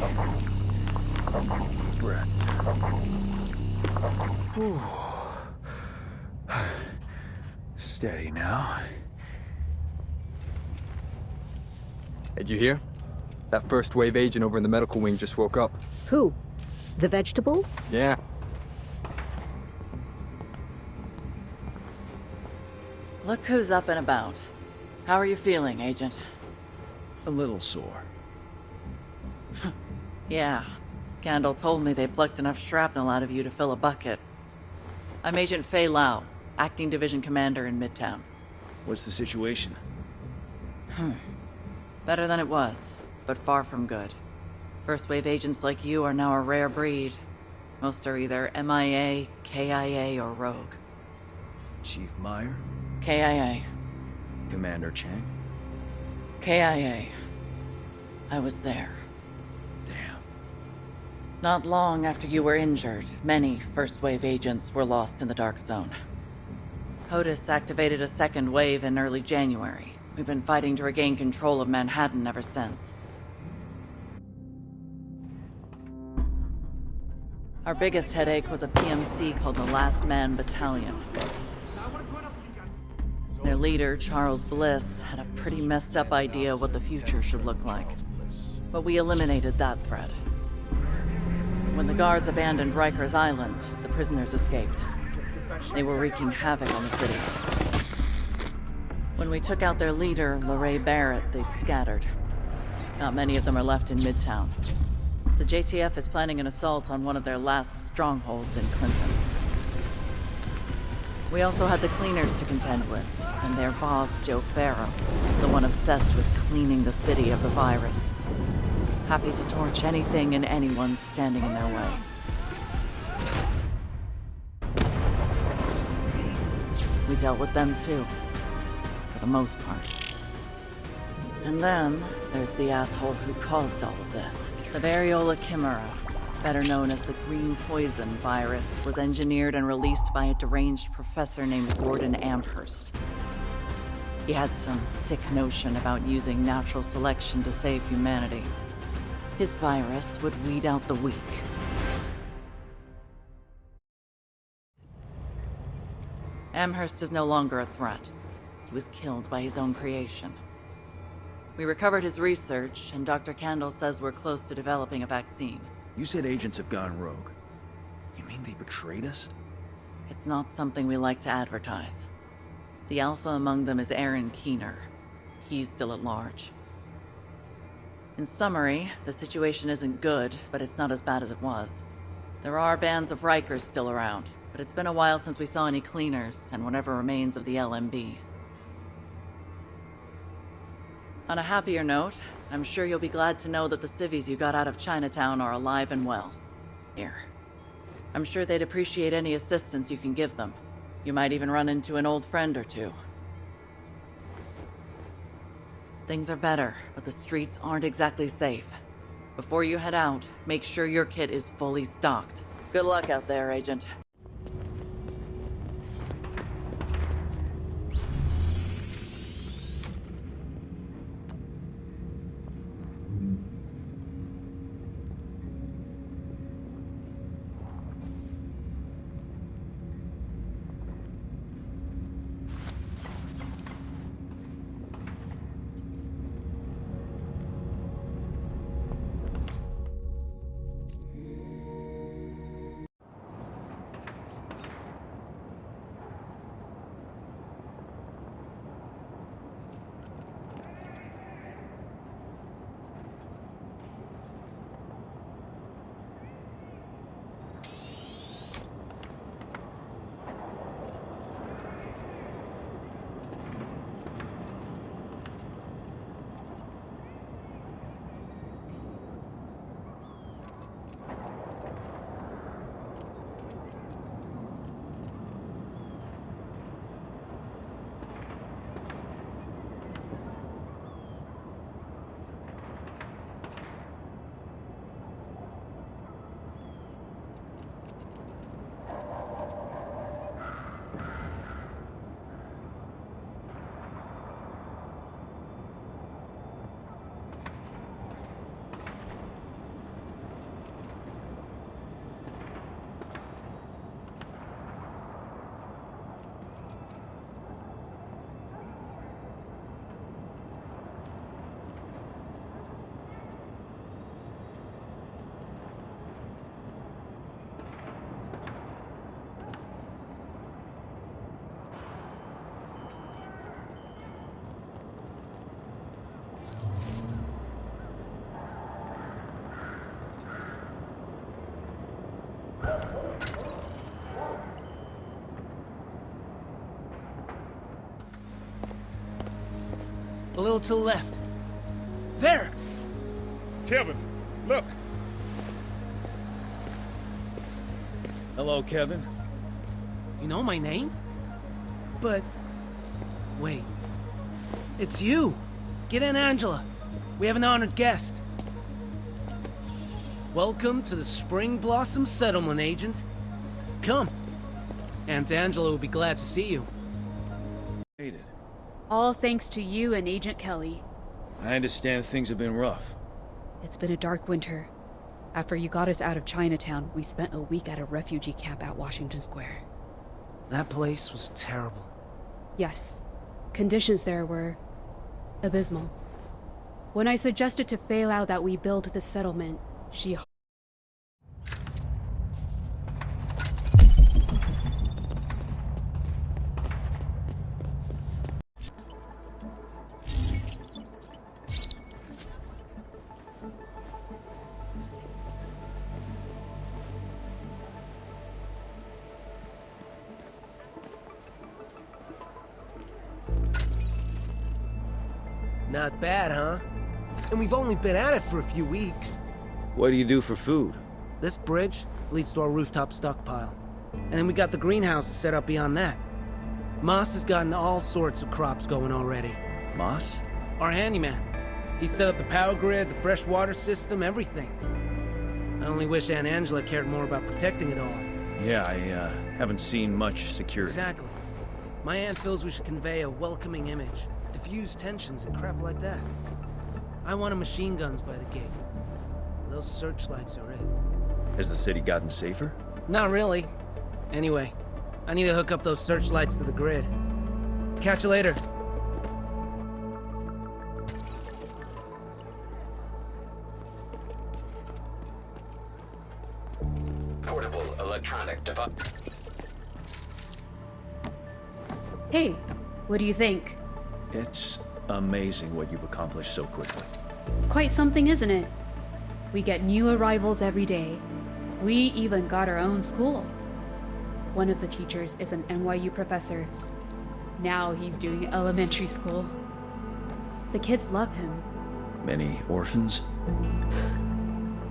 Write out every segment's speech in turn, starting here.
Deep breaths. Whew. Steady now. Did you hear? That first wave agent over in the medical wing just woke up. Who? The vegetable? Yeah. Look who's up and about. How are you feeling, Agent? A little sore. Yeah. Candle told me they plucked enough shrapnel out of you to fill a bucket. I'm Agent Fei Lau, Acting Division Commander in Midtown. What's the situation? Better than it was, but far from good. First wave agents like you are now a rare breed. Most are either MIA, KIA, or Rogue. Chief Meyer? KIA. Commander Chang? KIA. I was there. Damn. Not long after you were injured, many first wave agents were lost in the Dark Zone. POTUS activated a second wave in early January. We've been fighting to regain control of Manhattan ever since. Our biggest headache was a PMC called the Last Man Battalion. Their leader, Charles Bliss, had a pretty messed up idea of what the future should look like. But we eliminated that threat. When the guards abandoned Rikers Island, the prisoners escaped. They were wreaking havoc on the city. When we took out their leader, LaRae Barrett, they scattered. Not many of them are left in Midtown. The JTF is planning an assault on one of their last strongholds in Clinton. We also had the cleaners to contend with, and their boss, Joe Farrow, the one obsessed with cleaning the city of the virus. Happy to torch anything and anyone standing in their way. We dealt with them too. For the most part. And then, there's the asshole who caused all of this. The variola chimera, better known as the green poison virus, was engineered and released by a deranged professor named Gordon Amherst. He had some sick notion about using natural selection to save humanity. His virus would weed out the weak. Amherst is no longer a threat. He was killed by his own creation. We recovered his research, and Dr. Candle says we're close to developing a vaccine. You said agents have gone rogue. You mean they betrayed us? It's not something we like to advertise. The alpha among them is Aaron Keener. He's still at large. In summary, the situation isn't good, but it's not as bad as it was. There are bands of Rikers still around, but it's been a while since we saw any cleaners and whatever remains of the LMB. On a happier note, I'm sure you'll be glad to know that the civvies you got out of Chinatown are alive and well. Here. I'm sure they'd appreciate any assistance you can give them. You might even run into an old friend or two. Things are better, but the streets aren't exactly safe. Before you head out, make sure your kit is fully stocked. Good luck out there, Agent. little to the left. There! Kevin, look! Hello, Kevin. You know my name? But... wait. It's you! Get in, Angela. We have an honored guest. Welcome to the Spring Blossom Settlement, Agent. Come. Aunt Angela will be glad to see you. Waited. All thanks to you and Agent Kelly. I understand things have been rough. It's been a dark winter. After you got us out of Chinatown, we spent a week at a refugee camp at Washington Square. That place was terrible. Yes, conditions there were abysmal. When I suggested to Fei-Lao that we build the settlement, she Not bad, huh? And we've only been at it for a few weeks. What do you do for food? This bridge leads to our rooftop stockpile. And then we got the greenhouse set up beyond that. Moss has gotten all sorts of crops going already. Moss? Our handyman. He set up the power grid, the fresh water system, everything. I only wish Aunt Angela cared more about protecting it all. Yeah, I haven't seen much security. Exactly. My aunt feels we should convey a welcoming image, diffuse tensions and crap like that. I wanted machine guns by the gate. Those searchlights are it. Has the city gotten safer? Not really. Anyway, I need to hook up those searchlights to the grid. Catch you later. Portable electronic device. Hey, what do you think? It's amazing what you've accomplished so quickly. Quite something, isn't it? We get new arrivals every day. We even got our own school. One of the teachers is an NYU professor. Now he's doing elementary school. The kids love him. Many orphans?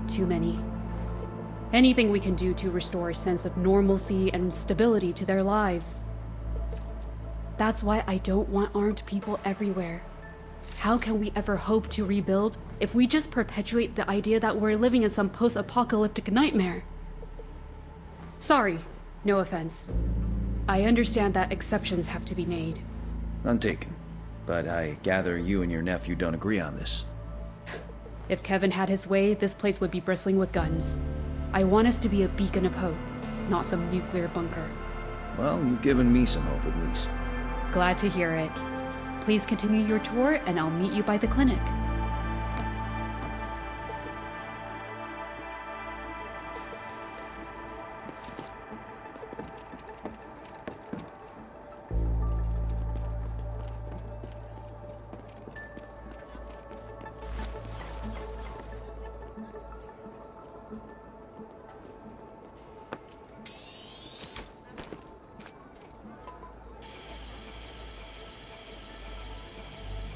Too many. Anything we can do to restore a sense of normalcy and stability to their lives. That's why I don't want armed people everywhere. How can we ever hope to rebuild if we just perpetuate the idea that we're living in some post-apocalyptic nightmare? Sorry, no offense. I understand that exceptions have to be made. None taken. But I gather you and your nephew don't agree on this. If Kevin had his way, this place would be bristling with guns. I want us to be a beacon of hope, not some nuclear bunker. Well, you've given me some hope at least. Glad to hear it. Please continue your tour, and I'll meet you by the clinic.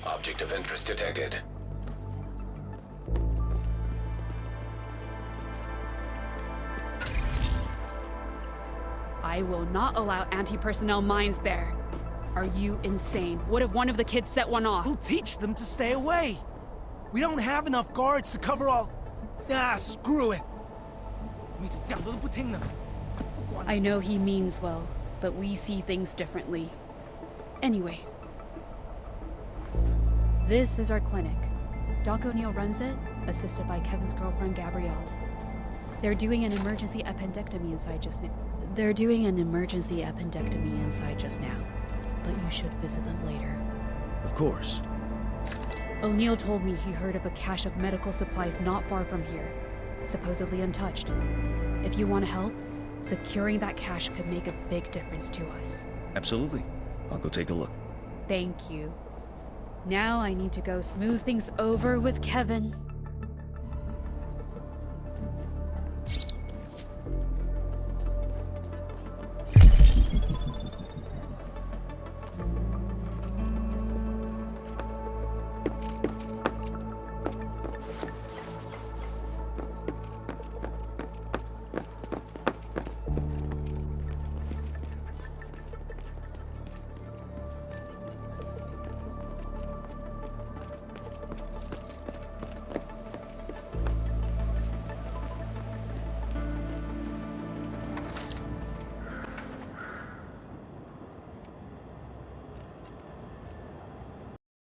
Object of interest detected. I will not allow anti-personnel mines there. Are you insane? What if one of the kids set one off? We'll teach them to stay away. We don't have enough guards to cover all... Ah, screw it. I know he means well, but we see things differently. Anyway. This is our clinic. Doc O'Neill runs it, assisted by Kevin's girlfriend, Gabrielle. They're doing an emergency appendectomy inside just now. But you should visit them later. Of course. O'Neill told me he heard of a cache of medical supplies not far from here, supposedly untouched. If you want to help, securing that cache could make a big difference to us. Absolutely. I'll go take a look. Thank you. Now I need to go smooth things over with Kevin.